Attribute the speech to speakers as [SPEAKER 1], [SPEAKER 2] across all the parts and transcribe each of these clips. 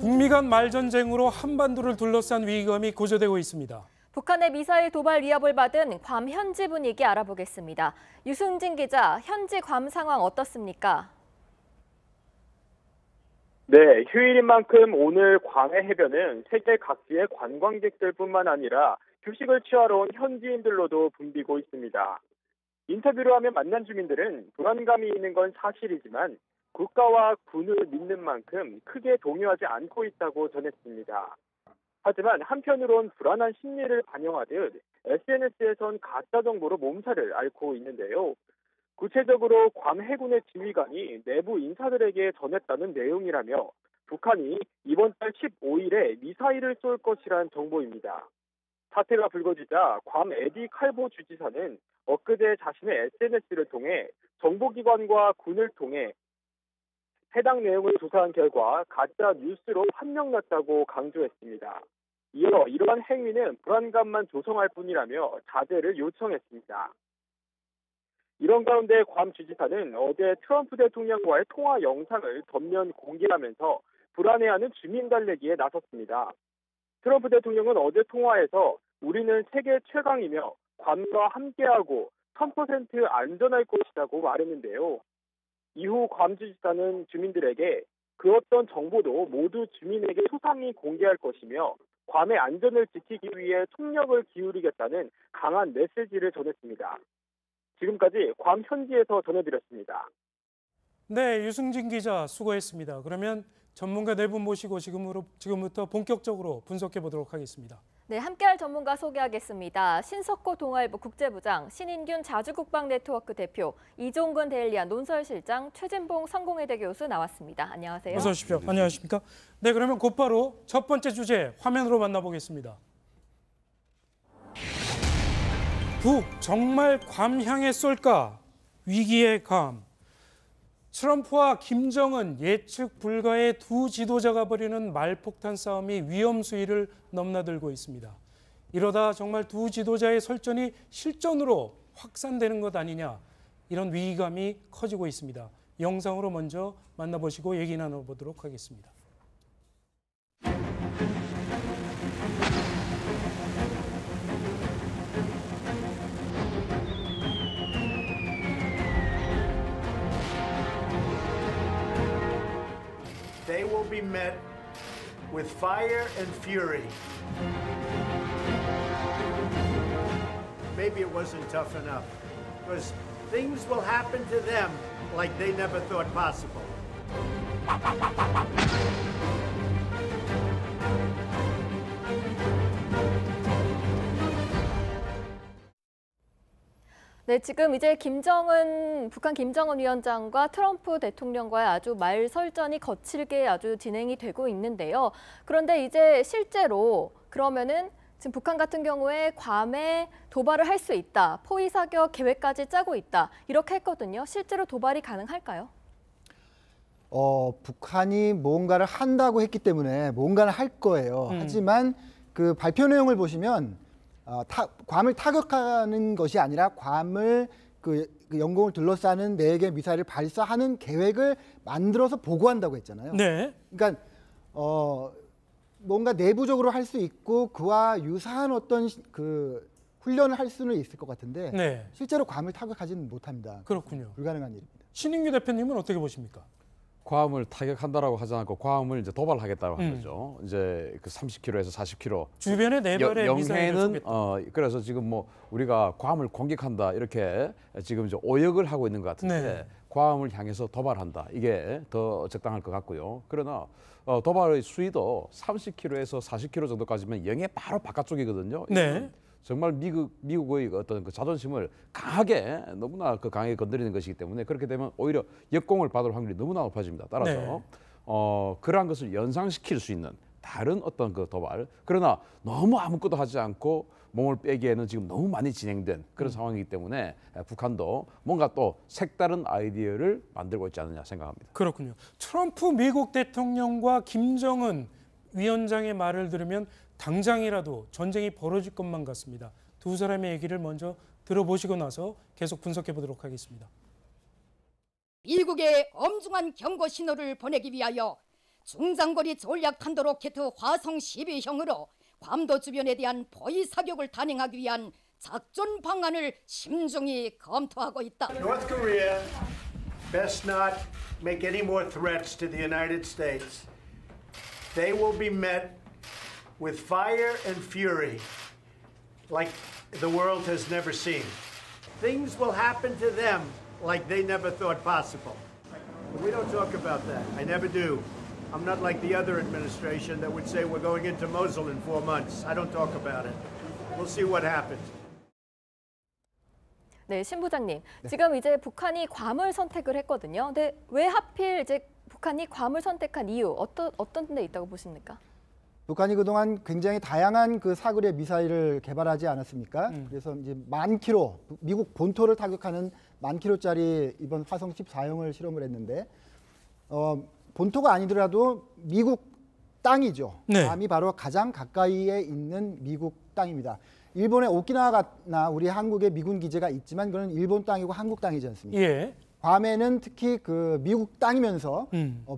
[SPEAKER 1] 북미 간 말전쟁으로 한반도를 둘러싼 위기감이 고조되고 있습니다.
[SPEAKER 2] 북한의 미사일 도발 위협을 받은 괌 현지 분위기 알아보겠습니다. 유승진 기자, 현지 괌 상황 어떻습니까?
[SPEAKER 3] 네, 휴일인 만큼 오늘 괌의 해변은 세계 각지의 관광객들뿐만 아니라 휴식을 취하러 온 현지인들로도 붐비고 있습니다. 인터뷰를 하며 만난 주민들은 불안감이 있는 건 사실이지만 국가와 군을 믿는 만큼 크게 동요하지 않고 있다고 전했습니다. 하지만 한편으론 불안한 심리를 반영하듯 SNS에선 가짜 정보로 몸살을 앓고 있는데요. 구체적으로 괌 해군의 지휘관이 내부 인사들에게 전했다는 내용이라며 북한이 이번 달 15일에 미사일을 쏠 것이란 정보입니다. 사태가 불거지자 괌 에디 칼보 주지사는 엊그제 자신의 SNS를 통해 정보기관과 군을 통해 해당 내용을 조사한 결과 가짜 뉴스로 판명났다고 강조했습니다. 이어 이러한 행위는 불안감만 조성할 뿐이라며 자제를 요청했습니다. 이런 가운데 괌 주지사는 어제 트럼프 대통령과의 통화 영상을 전면 공개하면서 불안해하는 주민 달래기에 나섰습니다. 트럼프 대통령은 어제 통화에서 우리는 세계 최강이며 괌과 함께하고 1000% 안전할 것이라고 말했는데요. 이후 괌 주지사는 주민들에게 그 어떤 정보도 모두 주민에게 소상히 공개할 것이며 괌의 안전을 지키기 위해 총력을 기울이겠다는 강한 메시지를 전했습니다. 지금까지 괌 현지에서 전해드렸습니다.
[SPEAKER 1] 네, 유승진 기자 수고했습니다. 그러면 전문가 네 분 모시고 지금부터 본격적으로 분석해 보도록 하겠습니다.
[SPEAKER 2] 네, 함께할 전문가 소개하겠습니다. 신석호 동아일보 국제부장, 신인균 자주국방네트워크 대표, 이종근 데일리안 논설실장, 최진봉 성공회대 교수 나왔습니다. 안녕하세요.
[SPEAKER 1] 어서 오십시오. 안녕하십니까? 네, 그러면 곧바로 첫 번째 주제 화면으로 만나보겠습니다. 북 정말 괌 향해 쏠까? 위기의 괌. 트럼프와 김정은 예측 불가의 두 지도자가 벌이는 말폭탄 싸움이 위험 수위를 넘나들고 있습니다. 이러다 정말 두 지도자의 설전이 실전으로 확산되는 것 아니냐, 이런 위기감이 커지고 있습니다. 영상으로 먼저 만나보시고 얘기 나눠보도록 하겠습니다.
[SPEAKER 4] They will be met with fire and fury. Maybe it wasn't tough enough, because things will happen to them like they never thought possible.
[SPEAKER 2] 네, 지금 이제 북한 김정은 위원장과 트럼프 대통령과의 아주 말설전이 거칠게 아주 진행이 되고 있는데요. 그런데 이제 실제로 그러면은 지금 북한 같은 경우에 괌에 도발을 할 수 있다, 포위 사격 계획까지 짜고 있다, 이렇게 했거든요. 실제로 도발이 가능할까요?
[SPEAKER 5] 북한이 뭔가를 한다고 했기 때문에 뭔가를 할 거예요. 하지만 그 발표 내용을 보시면 괌을 타격하는 것이 아니라 괌을 그 영공을 둘러싸는 4개 미사일을 발사하는 계획을 만들어서 보고한다고 했잖아요.
[SPEAKER 1] 네.
[SPEAKER 5] 그러니까 뭔가 내부적으로 할 수 있고 그와 유사한 어떤 그 훈련을 할 수는 있을 것 같은데
[SPEAKER 1] 네.
[SPEAKER 5] 실제로 괌을 타격하지는 못합니다.
[SPEAKER 1] 그렇군요.
[SPEAKER 5] 불가능한 일입니다.
[SPEAKER 1] 신인규 대표님은 어떻게 보십니까?
[SPEAKER 6] 괌을 타격한다라고 하지 않고 괌을 이제 도발하겠다고 한 거죠. 이제 그 30km에서 40km
[SPEAKER 1] 주변에 4발의 미사일을 쏘겠다.
[SPEAKER 6] 그래서 지금 뭐 우리가 괌을 공격한다 이렇게 지금 이제 오역을 하고 있는 것 같은데
[SPEAKER 1] 네.
[SPEAKER 6] 괌을 향해서 도발한다, 이게 더 적당할 것 같고요. 그러나 도발의 수위도 30km에서 40km 정도까지면 영해 바로 바깥쪽이거든요.
[SPEAKER 1] 네.
[SPEAKER 6] 정말 미국의 어떤 그 자존심을 강하게, 너무나 그 강하게 건드리는 것이기 때문에 그렇게 되면 오히려 역공을 받을 확률이 너무나 높아집니다. 따라서
[SPEAKER 1] 네.
[SPEAKER 6] 그러한 것을 연상시킬 수 있는 다른 어떤 그 도발, 그러나 너무 아무것도 하지 않고 몸을 빼기에는 지금 너무 많이 진행된 그런 상황이기 때문에 북한도 뭔가 또 색다른 아이디어를 만들고 있지 않느냐 생각합니다.
[SPEAKER 1] 그렇군요. 트럼프 미국 대통령과 김정은 위원장의 말을 들으면 당장이라도 전쟁이 벌어질 것만 같습니다. 두 사람의 얘기를 먼저 들어보시고 나서 계속 분석해 보도록 하겠습니다.
[SPEAKER 7] 미국에 엄중한 경고 신호를 보내기 위하여 중장거리 전략탄도 로켓 화성 12형으로 괌도 주변에 대한 포위 사격을 단행하기 위한 작전 방안을 심중히 검토하고 있다.
[SPEAKER 4] North Korea best not make any more threats to the United States. They will be met with fire and fury like the world has never seen. Things will happen to them like they never thought possible. But we don't talk about that. I never do. I'm not like the other administration that would say we're going into Mosul in 4 months. I don't talk about it. We'll see what happens.
[SPEAKER 2] 네, 신 부장님. 지금 이제 북한이 괌을 선택을 했거든요. 근데 왜 하필 이제 북한이 괌을 선택한 이유 어떤 데 있다고 보십니까?
[SPEAKER 5] 북한이 그동안 굉장히 다양한 그 사거리의 미사일을 개발하지 않았습니까? 그래서 이제 10,000km, 미국 본토를 타격하는 10,000km짜리 이번 화성 14형을 실험을 했는데 본토가 아니더라도 미국 땅이죠.
[SPEAKER 1] 네.
[SPEAKER 5] 괌이 바로 가장 가까이에 있는 미국 땅입니다. 일본의 오키나와나 우리 한국에 미군 기지가 있지만 그건 일본 땅이고 한국 땅이지 않습니까?
[SPEAKER 1] 예.
[SPEAKER 5] 괌에는 특히 그 미국 땅이면서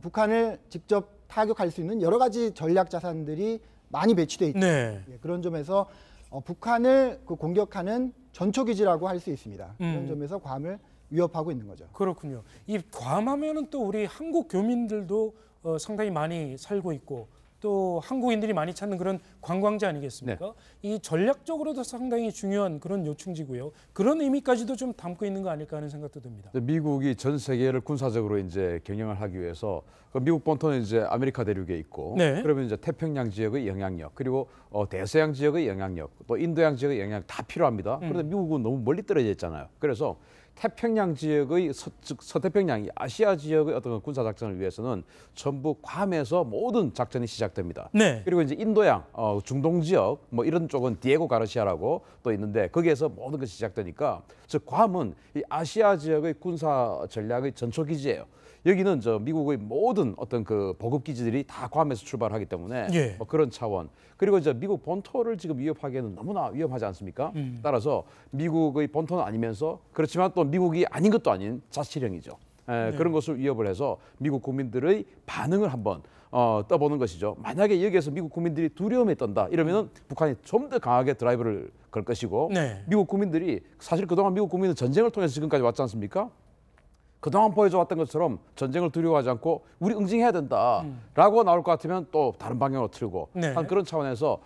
[SPEAKER 5] 북한을 직접 타격할 수 있는 여러 가지 전략 자산들이 많이 배치돼 있다.
[SPEAKER 1] 네.
[SPEAKER 5] 예, 그런 점에서 북한을 그 공격하는 전초 기지라고 할 수 있습니다. 그런 점에서 괌을 위협하고 있는 거죠.
[SPEAKER 1] 그렇군요. 이 괌하면은 또 우리 한국 교민들도 상당히 많이 살고 있고 또 한국인들이 많이 찾는 그런 관광지 아니겠습니까?
[SPEAKER 6] 네.
[SPEAKER 1] 이 전략적으로도 상당히 중요한 그런 요충지고요. 그런 의미까지도 좀 담고 있는 거 아닐까 하는 생각도 듭니다.
[SPEAKER 6] 미국이 전 세계를 군사적으로 이제 경영을 하기 위해서 그 미국 본토는 이제 아메리카 대륙에 있고,
[SPEAKER 1] 네.
[SPEAKER 6] 그러면 이제 태평양 지역의 영향력, 그리고 대서양 지역의 영향력, 또 인도양 지역의 영향력 다 필요합니다. 그런데 미국은 너무 멀리 떨어져 있잖아요. 그래서 태평양 지역의 즉 서태평양, 아시아 지역의 어떤 군사 작전을 위해서는 전부 괌에서 모든 작전이 시작됩니다.
[SPEAKER 1] 네.
[SPEAKER 6] 그리고 이제 인도양, 중동 지역 뭐 이런 쪽은 디에고 가르시아라고 또 있는데 거기에서 모든 것이 시작되니까 즉 괌은 이 아시아 지역의 군사 전략의 전초 기지예요. 여기는 저 미국의 모든 어떤 그 보급 기지들이 다 괌에서 출발하기 때문에
[SPEAKER 1] 예.
[SPEAKER 6] 뭐 그런 차원. 그리고 이제 미국 본토를 지금 위협하기에는 너무나 위험하지 않습니까? 따라서 미국의 본토는 아니면서 그렇지만 또 미국이 아닌 것도 아닌 자치령이죠. 그런 것을 위협을 해서 미국 국민들의 반응을 한번 떠보는 것이죠. 만약에 여기에서 미국 국민들이 두려움에 떤다 이러면은 북한이 좀 더 강하게 드라이브를 걸 것이고
[SPEAKER 1] 네.
[SPEAKER 6] 미국 국민들이 사실 그동안 미국 국민은 전쟁을 통해서 지금까지 왔지 않습니까? 그동안 보여줘 왔던 것처럼 전쟁을 두려워하지 않고 우리 응징해야 된다라고 나올 것 같으면 또 다른 방향으로 틀고
[SPEAKER 1] 네.
[SPEAKER 6] 한 그런 차원에서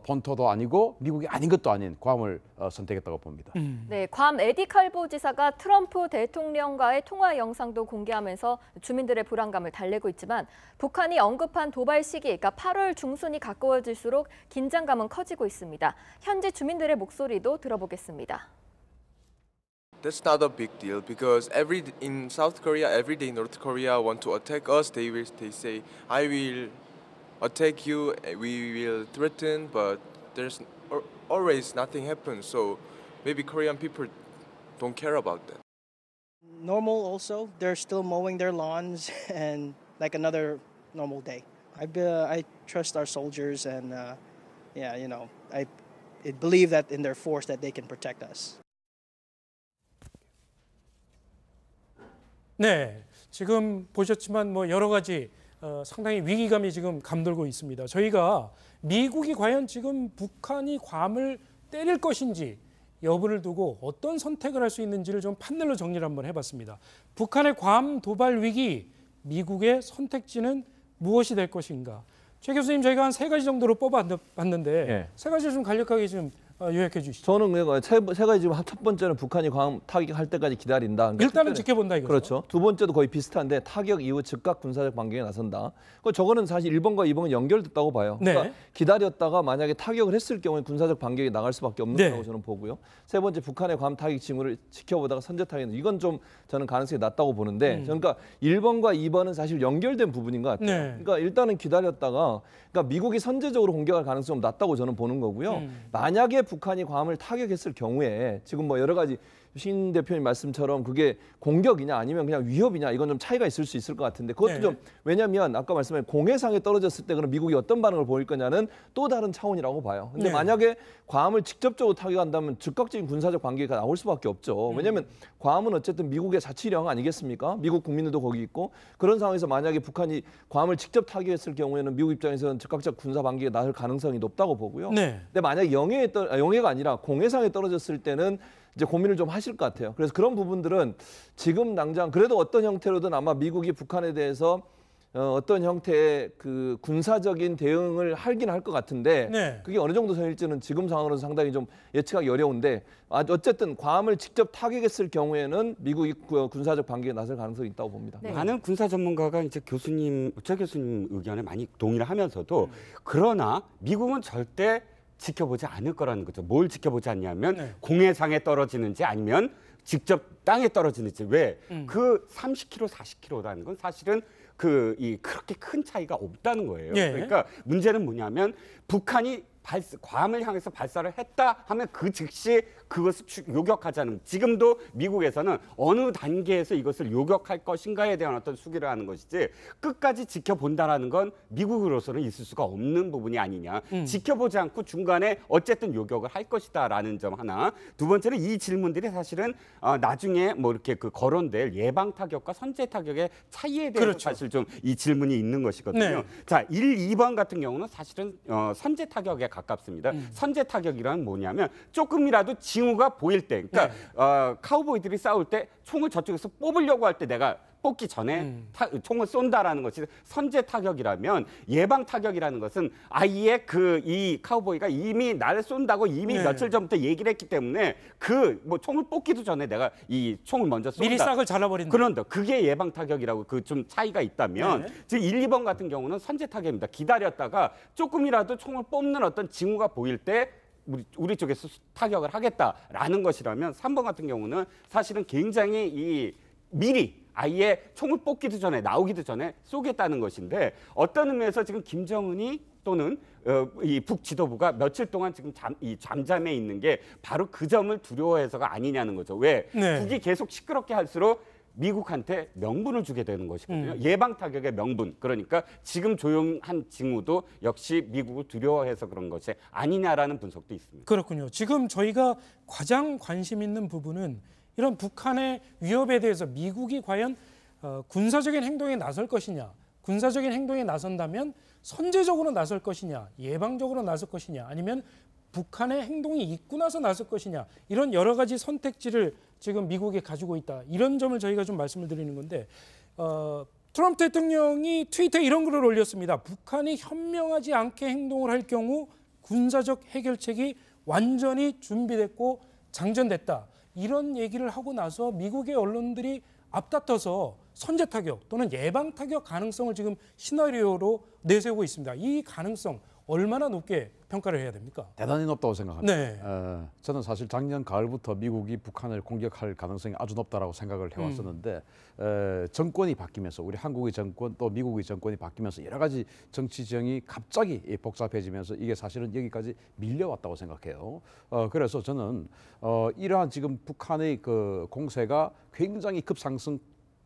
[SPEAKER 6] 본토도 아니고 미국이 아닌 것도 아닌 괌을 선택했다고 봅니다.
[SPEAKER 2] 네, 괌 에디 칼보 지사가 트럼프 대통령과의 통화 영상도 공개하면서 주민들의 불안감을 달래고 있지만 북한이 언급한 도발 시기, 그러니까 8월 중순이 가까워질수록 긴장감은 커지고 있습니다. 현지 주민들의 목소리도 들어보겠습니다.
[SPEAKER 8] That's not a big deal because in South Korea, every day North Korea want to attack us. They say, I will attack you. We will threaten, but there's always nothing happens. So maybe Korean people don't care about that.
[SPEAKER 9] Normal also, they're still mowing their lawns and like another normal day. I trust our soldiers and yeah, you know, I believe that in their force that they can protect us.
[SPEAKER 1] 네, 지금 보셨지만 뭐 여러 가지 상당히 위기감이 지금 감돌고 있습니다. 저희가 미국이 과연 지금 북한이 괌을 때릴 것인지 여부를 두고 어떤 선택을 할 수 있는지를 좀 판넬로 정리를 한번 해봤습니다. 북한의 괌 도발 위기, 미국의 선택지는 무엇이 될 것인가? 최 교수님, 저희가 한 3가지 정도로 뽑아봤는데
[SPEAKER 10] 예.
[SPEAKER 1] 3가지를 좀 간략하게 좀 요약해 주시죠.
[SPEAKER 10] 저는 세 가지 지금 첫 번째는 북한이 괌 타격할 때까지 기다린다. 그러니까
[SPEAKER 1] 일단은 지켜본다 이거죠.
[SPEAKER 10] 그렇죠. 두 번째도 거의 비슷한데 타격 이후 즉각 군사적 반격에 나선다. 저거는 사실 1번과 2번과 연결됐다고 봐요.
[SPEAKER 1] 네.
[SPEAKER 10] 그러니까 기다렸다가 만약에 타격을 했을 경우에 군사적 반격이 나갈 수밖에 없는
[SPEAKER 1] 네.
[SPEAKER 10] 거라고 저는 보고요. 세 번째 북한의 괌 타격 징후를 지켜보다가 선제 타격, 이건 좀 저는 가능성이 낮다고 보는데 그러니까 1번과 2번은 사실 연결된 부분인 것 같아요.
[SPEAKER 1] 네.
[SPEAKER 10] 그러니까 일단은 기다렸다가 그러니까 미국이 선제적으로 공격할 가능성이 좀 낮다고 저는 보는 거고요. 만약에 북한이 괌을 타격했을 경우에 지금 뭐 여러 가지 신 대표님 말씀처럼 그게 공격이냐 아니면 그냥 위협이냐 이건 좀 차이가 있을 수 있을 것 같은데 그것도
[SPEAKER 1] 네.
[SPEAKER 10] 좀 왜냐하면 아까 말씀한 공해상에 떨어졌을 때 그럼 미국이 어떤 반응을 보일 거냐는 또 다른 차원이라고 봐요. 근데
[SPEAKER 1] 네.
[SPEAKER 10] 만약에 괌을 직접적으로 타격한다면 즉각적인 군사적 관계가 나올 수밖에 없죠. 왜냐하면 괌은 어쨌든 미국의 자치령 아니겠습니까? 미국 국민들도 거기 있고 그런 상황에서 만약에 북한이 괌을 직접 타격했을 경우에는 미국 입장에서는 즉각적 군사 관계가 나올 가능성이 높다고 보고요.
[SPEAKER 1] 네.
[SPEAKER 10] 근데 만약 영해가 아니라 공해상에 떨어졌을 때는 이제 고민을 좀 하실 것 같아요. 그래서 그런 부분들은 지금 당장 그래도 어떤 형태로든 아마 미국이 북한에 대해서 어떤 형태의 그 군사적인 대응을 하긴 할 것 같은데
[SPEAKER 1] 네.
[SPEAKER 10] 그게 어느 정도 선일지는 지금 상황으로는 상당히 좀 예측하기 어려운데 어쨌든 괌을 직접 타격했을 경우에는 미국이 군사적 반격에 나설 가능성이 있다고 봅니다.
[SPEAKER 2] 네.
[SPEAKER 11] 많은 군사 전문가가 이제 최 교수님 의견에 많이 동의를 하면서도 그러나 미국은 절대 지켜보지 않을 거라는 거죠. 뭘 지켜보지 않냐면
[SPEAKER 1] 네.
[SPEAKER 11] 공해상에 떨어지는지 아니면 직접 땅에 떨어지는지. 왜? 그 30km, 40km라는 건 사실은 그렇게 큰 차이가 없다는 거예요.
[SPEAKER 1] 예.
[SPEAKER 11] 그러니까 문제는 뭐냐면 북한이 괌을 향해서 발사를 했다 하면 그 즉시 그것을 요격하자는, 지금도 미국에서는 어느 단계에서 이것을 요격할 것인가에 대한 어떤 수기를 하는 것이지 끝까지 지켜본다라는 건 미국으로서는 있을 수가 없는 부분이 아니냐. 지켜보지 않고 중간에 어쨌든 요격을 할 것이다라는 점 하나. 두 번째는 이 질문들이 사실은 나중에 뭐 이렇게 거론될 예방 타격과 선제 타격의 차이에 대해서
[SPEAKER 1] 그렇죠.
[SPEAKER 11] 사실 좀 이 질문이 있는 것이거든요.
[SPEAKER 1] 네.
[SPEAKER 11] 자, 1, 2번 같은 경우는 사실은 선제 타격에 가깝습니다. 선제 타격이란 뭐냐면 조금이라도 징후가 보일 때, 그러니까 카우보이들이 싸울 때 총을 저쪽에서 뽑으려고 할 때 내가 뽑기 전에 총을 쏜다라는 것이 선제 타격이라면, 예방 타격이라는 것은 아예 이 카우보이가 이미 나를 쏜다고 이미
[SPEAKER 1] 네.
[SPEAKER 11] 며칠 전부터 얘기를 했기 때문에 뭐 총을 뽑기도 전에 내가 이 총을 먼저 쏜다.
[SPEAKER 1] 미리 싹을 잘라버린다.
[SPEAKER 11] 그런데 그게 예방 타격이라고 좀 차이가 있다면,
[SPEAKER 1] 네.
[SPEAKER 11] 지금 1, 2번 같은 경우는 선제 타격입니다. 기다렸다가 조금이라도 총을 뽑는 어떤 징후가 보일 때 우리 쪽에서 타격을 하겠다라는 것이라면, 3번 같은 경우는 사실은 굉장히 미리 아예 총을 뽑기도 전에, 나오기도 전에 쏘겠다는 것인데, 어떤 의미에서 지금 김정은이 또는 이 북지도부가 며칠 동안 지금 잠잠해 있는 게 바로 그 점을 두려워해서가 아니냐는 거죠. 왜?
[SPEAKER 1] 네.
[SPEAKER 11] 북이 계속 시끄럽게 할수록 미국한테 명분을 주게 되는 것이거든요. 예방 타격의 명분. 그러니까 지금 조용한 징후도 역시 미국을 두려워해서 그런 것이 아니냐라는 분석도 있습니다.
[SPEAKER 1] 그렇군요. 지금 저희가 가장 관심 있는 부분은 이런 북한의 위협에 대해서 미국이 과연 군사적인 행동에 나설 것이냐, 군사적인 행동에 나선다면 선제적으로 나설 것이냐, 예방적으로 나설 것이냐, 아니면 북한의 행동이 있고 나서 나설 것이냐, 이런 여러 가지 선택지를 지금 미국이 가지고 있다. 이런 점을 저희가 좀 말씀을 드리는 건데, 트럼프 대통령이 트위터에 이런 글을 올렸습니다. 북한이 현명하지 않게 행동을 할 경우 군사적 해결책이 완전히 준비됐고 장전됐다. 이런 얘기를 하고 나서 미국의 언론들이 앞다퉈서 선제 타격 또는 예방 타격 가능성을 지금 시나리오로 내세우고 있습니다. 이 가능성 얼마나 높게 평가를 해야 됩니까?
[SPEAKER 6] 대단히 높다고 생각합니다.
[SPEAKER 1] 네.
[SPEAKER 6] 저는 사실 작년 가을부터 미국이 북한을 공격할 가능성이 아주 높다라고 생각을 해왔었는데 정권이 바뀌면서, 우리 한국의 정권 또 미국의 정권이 바뀌면서 여러 가지 정치 지형이 갑자기 복잡해지면서 이게 사실은 여기까지 밀려왔다고 생각해요. 그래서 저는 이러한 지금 북한의 그 공세가 굉장히 급상승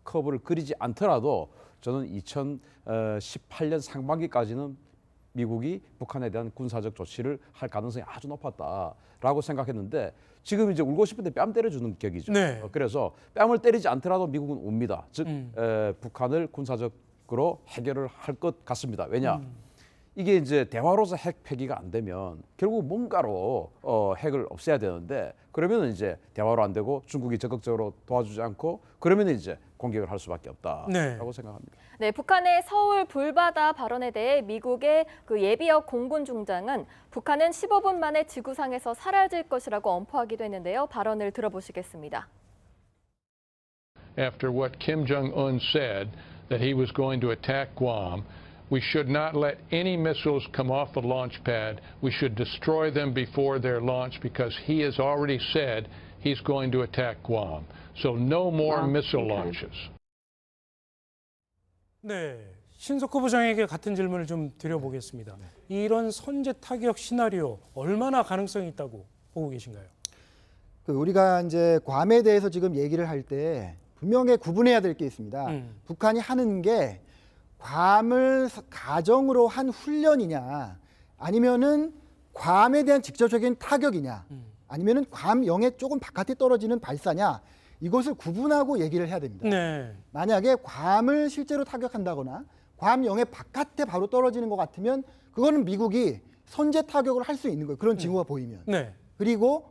[SPEAKER 6] 커브를 그리지 않더라도 저는 2018년 상반기까지는 미국이 북한에 대한 군사적 조치를 할 가능성이 아주 높았다라고 생각했는데, 지금 이제 울고 싶은데 뺨 때려주는 격이죠.
[SPEAKER 1] 네.
[SPEAKER 6] 그래서 뺨을 때리지 않더라도 미국은 옵니다. 즉 북한을 군사적으로 해결을 할 것 같습니다. 왜냐? 이게 이제 대화로서 핵 폐기가 안 되면 결국 뭔가로 핵을 없애야 되는데, 그러면 이제 대화로 안 되고 중국이 적극적으로 도와주지 않고 그러면 이제 공격을 할 수밖에 없다라고
[SPEAKER 1] 네.
[SPEAKER 6] 생각합니다.
[SPEAKER 2] 네, 북한의 서울 불바다 발언에 대해 미국의 그 예비역 공군 중장은 북한은 15분 만에 지구상에서 사라질 것이라고 엄포하기도 했는데요. 발언을 들어보시겠습니다.
[SPEAKER 12] After what Kim Jong-un said, that he was going to attack Guam, we should not let any missiles come off the launch pad. We should destroy them before their launch because he has already said he's going to attack Guam. So no more missile launches.
[SPEAKER 1] 네, 신석호 부장에게 같은 질문을 좀 드려보겠습니다. 이런 선제 타격 시나리오 얼마나 가능성이 있다고 보고 계신가요?
[SPEAKER 5] 우리가 이제 괌에 대해서 지금 얘기를 할 때 분명히 구분해야 될 게 있습니다. 북한이 하는 게 괌을 가정으로 한 훈련이냐, 아니면은 괌에 대한 직접적인 타격이냐, 아니면은 괌 영해 조금 바깥에 떨어지는 발사냐, 이것을 구분하고 얘기를 해야 됩니다.
[SPEAKER 1] 네.
[SPEAKER 5] 만약에 괌을 실제로 타격한다거나 괌 영해 바깥에 바로 떨어지는 것 같으면 그거는 미국이 선제 타격을 할 수 있는 거예요. 그런 징후가 보이면.
[SPEAKER 1] 네.
[SPEAKER 5] 그리고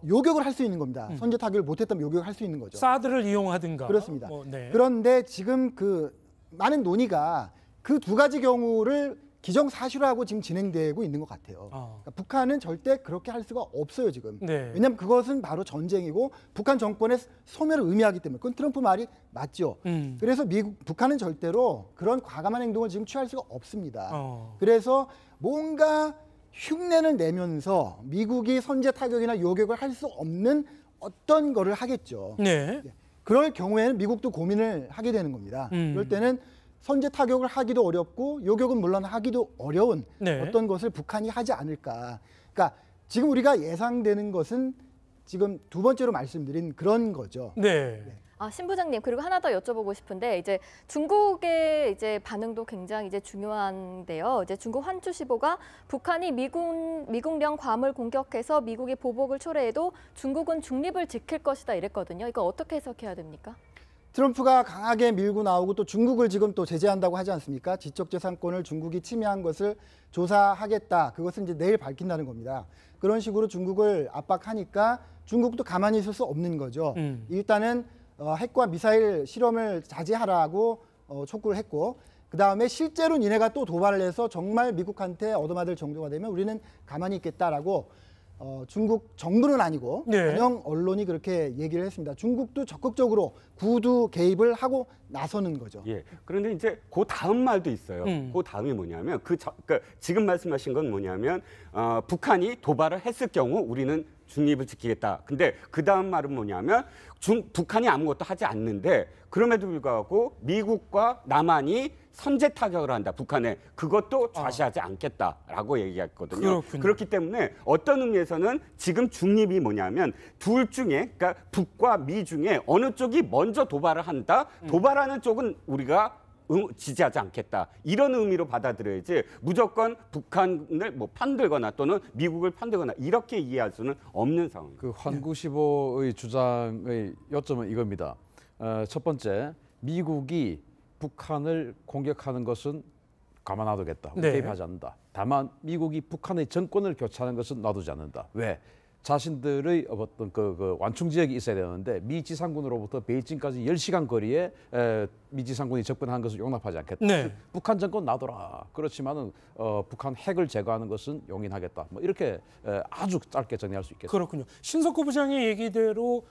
[SPEAKER 5] 요격을 할 수 있는 겁니다. 선제 타격을 못했다면 요격을 할 수 있는 거죠.
[SPEAKER 1] 사드를 이용하든가.
[SPEAKER 5] 그렇습니다.
[SPEAKER 1] 네.
[SPEAKER 5] 그런데 지금 그 많은 논의가 그 두 가지 경우를 기정사실화하고 지금 진행되고 있는 것 같아요. 그러니까 북한은 절대 그렇게 할 수가 없어요, 지금.
[SPEAKER 1] 네.
[SPEAKER 5] 왜냐하면 그것은 바로 전쟁이고 북한 정권의 소멸을 의미하기 때문에. 그건 트럼프 말이 맞죠. 그래서 북한은 절대로 그런 과감한 행동을 지금 취할 수가 없습니다. 그래서 뭔가 흉내를 내면서 미국이 선제 타격이나 요격을 할 수 없는 어떤 거를 하겠죠.
[SPEAKER 1] 네.
[SPEAKER 5] 그럴 경우에는 미국도 고민을 하게 되는 겁니다. 그럴 때는 선제 타격을 하기도 어렵고 요격은 물론 하기도 어려운
[SPEAKER 1] 네.
[SPEAKER 5] 어떤 것을 북한이 하지 않을까. 그러니까 지금 우리가 예상되는 것은 지금 두 번째로 말씀드린 그런 거죠.
[SPEAKER 1] 네.
[SPEAKER 2] 신 부장님, 그리고 하나 더 여쭤보고 싶은데 이제 중국의 이제 반응도 굉장히 이제 중요한데요. 이제 중국 환추시보가 북한이 미국령 괌을 공격해서 미국이 보복을 초래해도 중국은 중립을 지킬 것이다 이랬거든요. 이거 어떻게 해석해야 됩니까?
[SPEAKER 5] 트럼프가 강하게 밀고 나오고 또 중국을 지금 또 제재한다고 하지 않습니까? 지적재산권을 중국이 침해한 것을 조사하겠다. 그것은 이제 내일 밝힌다는 겁니다. 그런 식으로 중국을 압박하니까 중국도 가만히 있을 수 없는 거죠. 일단은 핵과 미사일 실험을 자제하라고 촉구를 했고, 그다음에 실제로 니네가 또 도발을 해서 정말 미국한테 얻어맞을 정도가 되면 우리는 가만히 있겠다라고 중국 정부는 아니고 관영 언론이 그렇게 얘기를 했습니다. 중국도 적극적으로 구두 개입을 하고 나서는 거죠.
[SPEAKER 11] 예. 그런데 이제 그 다음 말도 있어요. 그 다음이 뭐냐면 그러니까 지금 말씀하신 건 뭐냐면 북한이 도발을 했을 경우 우리는 중립을 지키겠다. 근데 그 다음 말은 뭐냐면 북한이 아무것도 하지 않는데 그럼에도 불구하고 미국과 남한이 선제 타격을 한다. 북한에 그것도 좌시하지 않겠다라고 얘기했거든요.
[SPEAKER 1] 그렇군요.
[SPEAKER 11] 그렇기 때문에 어떤 의미에서는 지금 중립이 뭐냐면 둘 중에 그러니까 북과 미 중에 어느 쪽이 먼저 도발을 한다. 도발하는 쪽은 우리가 지지하지 않겠다. 이런 의미로 받아들여야지 무조건 북한을 뭐 편들거나 또는 미국을 편들거나 이렇게 이해할 수는 없는 상황입니다.
[SPEAKER 6] 그 환구시보의 주장의 요점은 이겁니다. 첫 번째, 미국이 북한을 공격하는 것은 가만 놔두겠다.
[SPEAKER 1] 네.
[SPEAKER 6] 개입하지 않는다. 다만 미국이 북한의 정권을 교체하는 것은 놔두지 않는다. 왜? 자신들의 어떤 그 완충 지역이 있어야 되는데 미 지상군으로부터 베이징까지 10시간 거리에 미 지상군이 접근한 것을 용납하지 않겠다.
[SPEAKER 1] 네.
[SPEAKER 6] 북한 정권 놔둬라. 그렇지만은 북한 핵을 제거하는 것은 용인하겠다. 뭐 이렇게 아주 짧게 정리할 수 있겠습니다.
[SPEAKER 1] 그렇군요. 신석구 부장의 얘기대로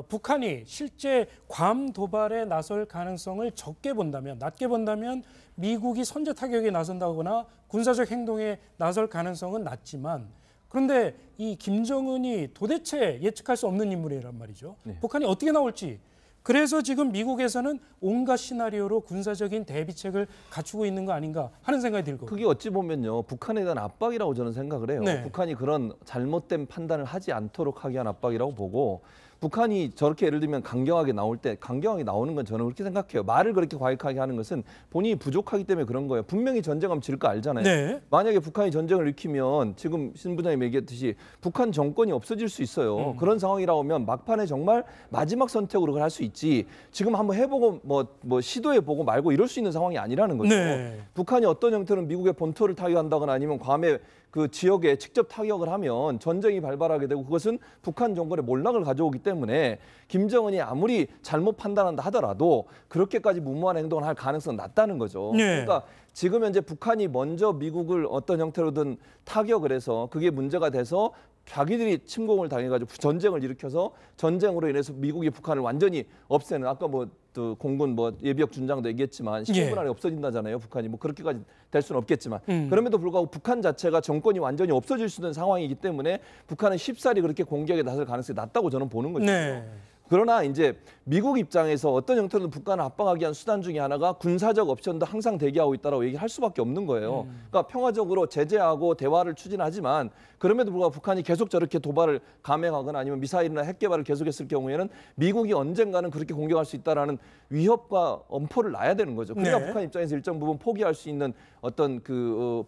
[SPEAKER 1] 북한이 실제 괌 도발에 나설 가능성을 적게 본다면, 낮게 본다면 미국이 선제 타격에 나선다거나 군사적 행동에 나설 가능성은 낮지만, 그런데 이 김정은이 도대체 예측할 수 없는 인물이란 말이죠.
[SPEAKER 10] 네.
[SPEAKER 1] 북한이 어떻게 나올지. 그래서 지금 미국에서는 온갖 시나리오로 군사적인 대비책을 갖추고 있는 거 아닌가 하는 생각이 들고.
[SPEAKER 10] 그게 어찌 보면요, 북한에 대한 압박이라고 저는 생각을 해요.
[SPEAKER 1] 네.
[SPEAKER 10] 북한이 그런 잘못된 판단을 하지 않도록 하게 한 압박이라고 보고, 북한이 저렇게 예를 들면 강경하게 나올 때 강경하게 나오는 건 저는 그렇게 생각해요. 말을 그렇게 과격하게 하는 것은 본인이 부족하기 때문에 그런 거예요. 분명히 전쟁하면 질 거 알잖아요.
[SPEAKER 1] 네.
[SPEAKER 10] 만약에 북한이 전쟁을 일으키면 지금 신 부장님 얘기했듯이 북한 정권이 없어질 수 있어요. 그런 상황이라고 하면 막판에 정말 마지막 선택으로 그걸 할 수 있지. 지금 한번 해보고 뭐 시도해보고 말고 이럴 수 있는 상황이 아니라는 거죠.
[SPEAKER 1] 네.
[SPEAKER 10] 북한이 어떤 형태로 미국의 본토를 타격한다거나 아니면 괌에 그 지역에 직접 타격을 하면 전쟁이 발발하게 되고 그것은 북한 정권의 몰락을 가져오기 때문에 김정은이 아무리 잘못 판단한다 하더라도 그렇게까지 무모한 행동을 할 가능성은 낮다는 거죠.
[SPEAKER 1] 네.
[SPEAKER 10] 그러니까 지금 현재 북한이 먼저 미국을 어떤 형태로든 타격을 해서 그게 문제가 돼서 자기들이 침공을 당해가지고 전쟁을 일으켜서 전쟁으로 인해서 미국이 북한을 완전히 없애는, 아까 뭐 또 공군 뭐 예비역 준장도 얘기했지만 15분 안에 없어진다잖아요. 북한이 뭐 그렇게까지 될 수는 없겠지만 그럼에도 불구하고 북한 자체가 정권이 완전히 없어질 수 있는 상황이기 때문에 북한은 쉽사리 그렇게 공격에 나설 가능성이 낮다고 저는 보는 거죠.
[SPEAKER 1] 네.
[SPEAKER 10] 그러나 이제 미국 입장에서 어떤 형태로든 북한을 압박하기 위한 수단 중에 하나가 군사적 옵션도 항상 대기하고 있다라고 얘기할 수밖에 없는 거예요. 그러니까 평화적으로 제재하고 대화를 추진하지만 그럼에도 불구하고 북한이 계속 저렇게 도발을 감행하거나 아니면 미사일이나 핵 개발을 계속했을 경우에는 미국이 언젠가는 그렇게 공격할 수 있다라는 위협과 엄포를 놔야 되는 거죠. 그래야
[SPEAKER 1] 네.
[SPEAKER 10] 북한 입장에서 일정 부분 포기할 수 있는 어떤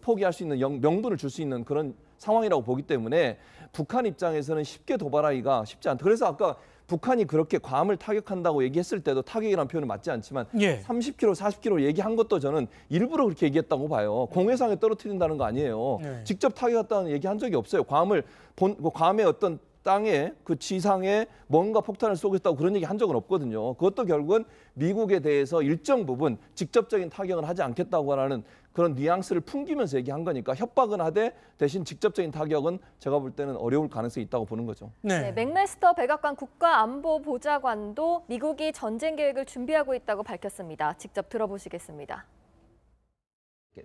[SPEAKER 10] 포기할 수 있는 명분을 줄 수 있는 그런 상황이라고 보기 때문에 북한 입장에서는 쉽게 도발하기가 쉽지 않다. 그래서 아까 북한이 그렇게 괌을 타격한다고 얘기했을 때도 타격이라는 표현은 맞지 않지만 30km, 40km 얘기한 것도 저는 일부러 그렇게 얘기했다고 봐요. 공해상에 떨어뜨린다는 거 아니에요. 직접 타격했다는 얘기한 적이 없어요. 괌의 어떤 땅에 그 지상에 뭔가 폭탄을 쏘겠다고 그런 얘기 한 적은 없거든요. 그것도 결국은 미국에 대해서 일정 부분 직접적인 타격을 하지 않겠다고 하는 그런 뉘앙스를 풍기면서 얘기한 거니까 협박은 하되 대신 직접적인 타격은 제가 볼 때는 어려울 가능성이 있다고 보는 거죠.
[SPEAKER 2] 네, 맥메스터 백악관 국가안보보좌관도 미국이 전쟁 계획을 준비하고 있다고 밝혔습니다. 직접 들어보시겠습니다.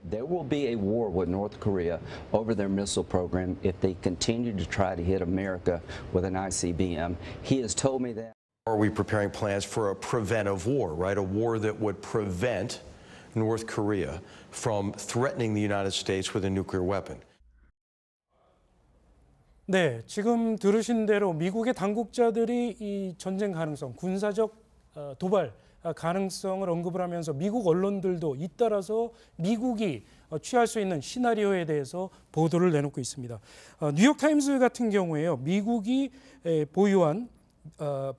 [SPEAKER 13] There will be a war with North Korea over their missile program if they continue to try to hit America with an ICBM. He has told me that.
[SPEAKER 14] Are we preparing plans for a preventive war, right? A war that would prevent North Korea from threatening the United States with a nuclear weapon.
[SPEAKER 1] 네, 지금 들으신 대로 미국의 당국자들이 이 전쟁 가능성, 군사적 도발 가능성을 언급을 하면서 미국 언론들도 잇따라서 미국이 취할 수 있는 시나리오에 대해서 보도를 내놓고 있습니다. 뉴욕타임스 같은 경우에요, 미국이 보유한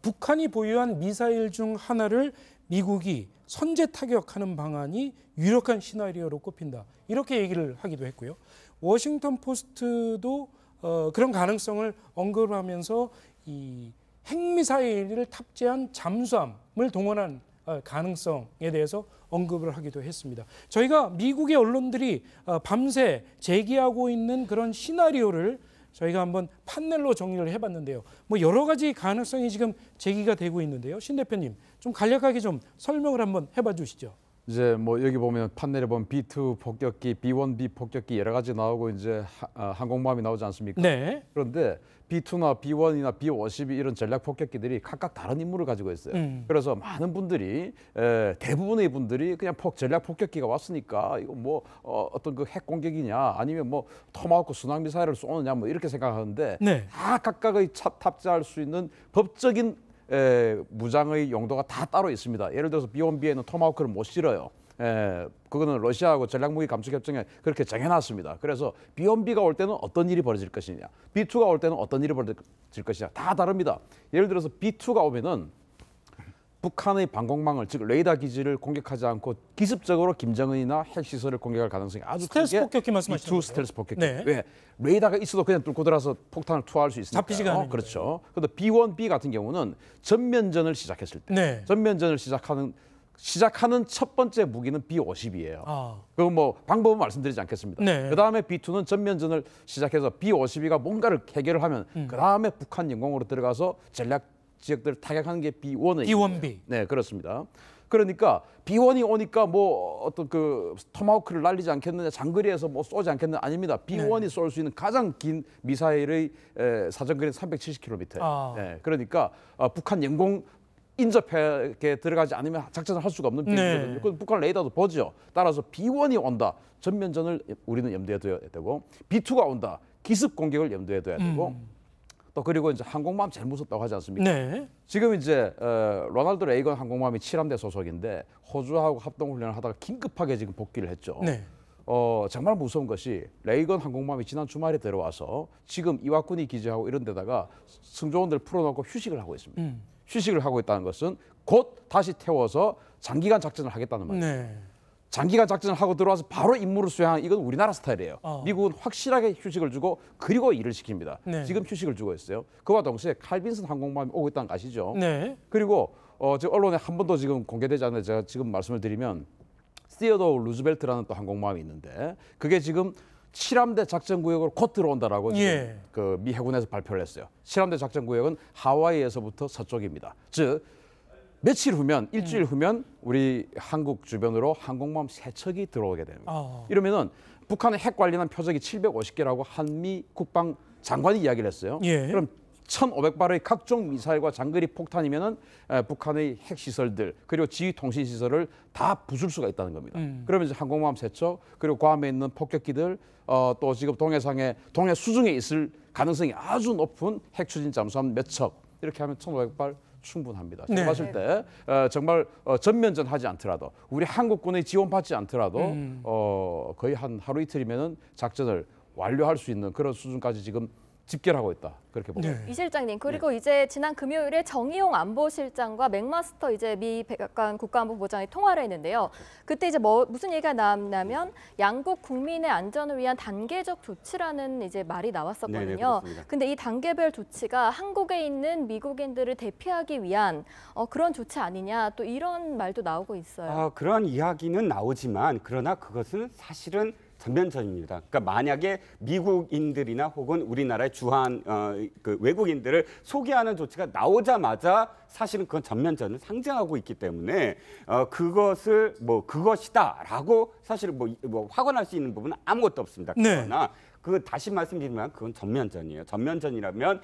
[SPEAKER 1] 북한이 보유한 미사일 중 하나를 미국이 선제 타격하는 방안이 유력한 시나리오로 꼽힌다. 이렇게 얘기를 하기도 했고요. 워싱턴 포스트도 그런 가능성을 언급하면서 이 핵미사일을 탑재한 잠수함을 동원한 가능성에 대해서 언급을 하기도 했습니다. 저희가 미국의 언론들이 밤새 제기하고 있는 그런 시나리오를 저희가 한번 판넬로 정리를 해봤는데요. 뭐 여러 가지 가능성이 지금 제기가 되고 있는데요. 신 대표님, 좀 간략하게 좀 설명을 한번 해봐 주시죠.
[SPEAKER 6] 이제 뭐 여기 보면 판넬에 보면 B2 폭격기, B1B 폭격기 여러 가지 나오고 이제 항공모함이 나오지 않습니까?
[SPEAKER 1] 네.
[SPEAKER 6] 그런데 B2나 B1이나 B52 이런 전략 폭격기들이 각각 다른 임무를 가지고 있어요. 그래서 많은 분들이 대부분의 분들이 그냥 전략 폭격기가 왔으니까 이거 뭐 어떤 그 핵 공격이냐 아니면 뭐 토마호크 순항 미사일을 쏘느냐 뭐 이렇게 생각하는데 다 각각의 탑재할 수 있는 법적인 무장의 용도가 다 따로 있습니다. 예를 들어서 B1B에는 토마호크를 못 실어요. 그거는 러시아하고 전략무기 감축협정에 그렇게 정해놨습니다. 그래서 B1B가 올 때는 어떤 일이 벌어질 것이냐, B2가 올 때는 어떤 일이 벌어질 것이냐 다 다릅니다. 예를 들어서 B2가 오면은 북한의 방공망을 즉 레이더 기지를 공격하지 않고 기습적으로 김정은이나 핵시설을 공격할 가능성이 아주 크게
[SPEAKER 1] 스텔스 폭격기 말씀하시는
[SPEAKER 6] B2
[SPEAKER 1] 거죠?
[SPEAKER 6] 스텔스 폭격기.
[SPEAKER 1] 네.
[SPEAKER 6] 왜? 레이더가 있어도 그냥 뚫고 들어서 폭탄을 투하할 수 있으니까.
[SPEAKER 1] 잡히지가 않으니까요.
[SPEAKER 6] 그렇죠. 그런데 B1B 같은 경우는 전면전을 시작했을 때 전면전을 시작하는 첫 번째 무기는 B50이에요. 그거 뭐 방법은 말씀드리지 않겠습니다. 그 다음에 B2는 전면전을 시작해서 B52가 뭔가를 해결을 하면 그 다음에 북한 영공으로 들어가서 전략 지역들을 타격하는 게 B1이.
[SPEAKER 1] B1B.
[SPEAKER 6] 네, 그렇습니다. 그러니까 B1이 오니까 뭐 어떤 그 토마호크를 날리지 않겠느냐, 장거리에서 뭐 쏘지 않겠느냐 아닙니다. B1이 쏠 수 있는 가장 긴 미사일의 사정거리는 370km예요. 네, 그러니까 북한 영공 인접해 들어가지 않으면 작전을 할 수가 없는 비행기거든요. 그 북한 레이더도 보죠. 따라서 B1이 온다. 전면전을 우리는 염두에 둬야 되고 B2가 온다. 기습 공격을 염두에 둬야 되고 또 그리고 이제 항공모함 제일 무섭다고 하지 않습니까? 지금 이제 로널드 레이건 항공모함이 7함대 소속인데 호주하고 합동훈련을 하다가 긴급하게 지금 복귀를 했죠. 정말 무서운 것이 레이건 항공모함이 지난 주말에 들어와서 지금 이와쿠니 기지하고 이런 데다가 승조원들 풀어놓고 휴식을 하고 있습니다. 휴식을 하고 있다는 것은 곧 다시 태워서 장기간 작전을 하겠다는 말이에요. 장기간 작전을 하고 들어와서 바로 임무를 수행하는 이건 우리나라 스타일이에요. 미국은 확실하게 휴식을 주고 그리고 일을 시킵니다. 지금 휴식을 주고 있어요. 그와 동시에 칼빈슨 항공모함이 오고 있다는 거 아시죠? 그리고 저 언론에 한 번도 지금 공개되지 않는데 제가 지금 말씀을 드리면 시어도어 루즈벨트라는 또 항공모함이 있는데 그게 지금 7함대 작전구역으로 곧 들어온다라고 지금 그 미 해군에서 발표를 했어요. 7함대 작전구역은 하와이에서부터 서쪽입니다. 즉 며칠 후면 일주일 후면 우리 한국 주변으로 항공모함 3척이 들어오게 됩니다. 이러면은 북한의 핵 관련한 표적이 750개라고 한미 국방 장관이 이야기를 했어요. 그럼 1,500발의 각종 미사일과 장거리 폭탄이면은 북한의 핵시설들 그리고 지휘통신시설을 다 부술 수가 있다는 겁니다. 그러면 이제 항공모함 3척 그리고 괌에 있는 폭격기들 또 지금 동해 수중에 있을 가능성이 아주 높은 핵추진 잠수함 몇 척 이렇게 하면 1,500발 충분합니다. 제가
[SPEAKER 1] 네.
[SPEAKER 6] 봤을 때 정말 전면전 하지 않더라도 우리 한국군의 지원받지 않더라도 거의 한 하루 이틀이면은 작전을 완료할 수 있는 그런 수준까지 지금 집결하고 있다. 그렇게 봅니다.
[SPEAKER 2] 이 실장님, 그리고 이제 지난 금요일에 정의용 안보실장과 맥마스터 이제 미 백악관 국가안보보장이 통화를 했는데요. 그때 이제 무슨 얘기가 나왔냐면 양국 국민의 안전을 위한 단계적 조치라는 이제 말이 나왔었거든요.
[SPEAKER 11] 네네, 그렇습니다.
[SPEAKER 2] 근데 이 단계별 조치가 한국에 있는 미국인들을 대피하기 위한 그런 조치 아니냐, 또 이런 말도 나오고 있어요.
[SPEAKER 11] 그런 이야기는 나오지만 그러나 그것은 사실은 전면전입니다. 그러니까 만약에 미국인들이나 혹은 우리나라의 주한 그 외국인들을 소개하는 조치가 나오자마자 사실은 그건 전면전을 상징하고 있기 때문에 그것을 그것이다라고 사실 뭐 확언할 수 있는 부분은 아무것도 없습니다. 그러나 그 다시 말씀드리면 그건 전면전이에요. 전면전이라면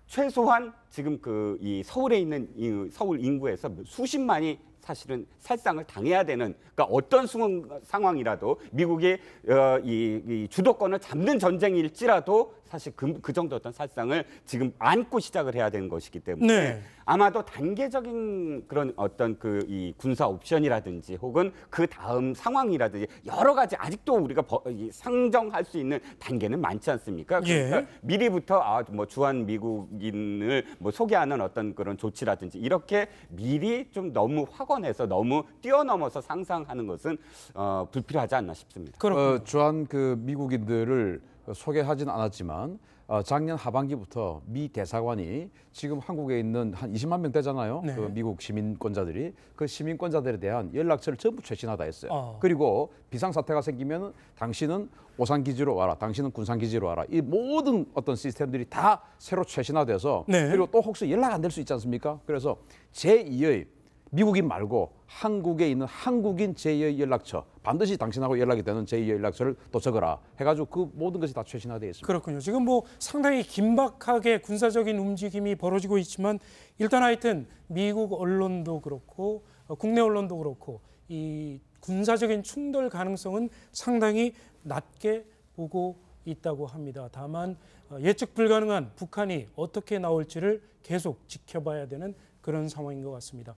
[SPEAKER 11] 최소한 지금 이 서울에 있는 서울 인구에서 수십만이 사실은 살상을 당해야 되는, 그러니까 어떤 상황이라도 미국이 이 주도권을 잡는 전쟁일지라도 사실 그 정도 어떤 살상을 지금 안고 시작을 해야 되는 것이기 때문에 아마도 단계적인 그런 어떤 이 군사 옵션이라든지 혹은 그 다음 상황이라든지 여러 가지 아직도 우리가 상정할 수 있는 단계는 많지 않습니까? 그러니까 미리부터 뭐 주한 미국인을 소개하는 어떤 그런 조치라든지 이렇게 미리 좀 너무 확언해서 너무 뛰어넘어서 상상하는 것은 불필요하지 않나 싶습니다.
[SPEAKER 6] 주한 미국인들을 소개하지는 않았지만 작년 하반기부터 미 대사관이 지금 한국에 있는 한 20만 명 되잖아요. 그 미국 시민권자들이 그 시민권자들에 대한 연락처를 전부 최신화다 했어요. 그리고 비상사태가 생기면 당신은 오산기지로 와라, 당신은 군산기지로 와라. 이 모든 어떤 시스템들이 다 새로 최신화돼서 그리고 또 혹시 연락 안 될 수 있지 않습니까? 그래서 제2의 미국인 말고 한국에 있는 한국인 제2의 연락처, 반드시 당신하고 연락이 되는 제2의 연락처를 또 적어라 해가지고 그 모든 것이 다 최신화되어 있습니다.
[SPEAKER 1] 그렇군요. 지금 상당히 긴박하게 군사적인 움직임이 벌어지고 있지만 일단 하여튼 미국 언론도 그렇고 국내 언론도 그렇고 이 군사적인 충돌 가능성은 상당히 낮게 보고 있다고 합니다. 다만 예측 불가능한 북한이 어떻게 나올지를 계속 지켜봐야 되는 그런 상황인 것 같습니다.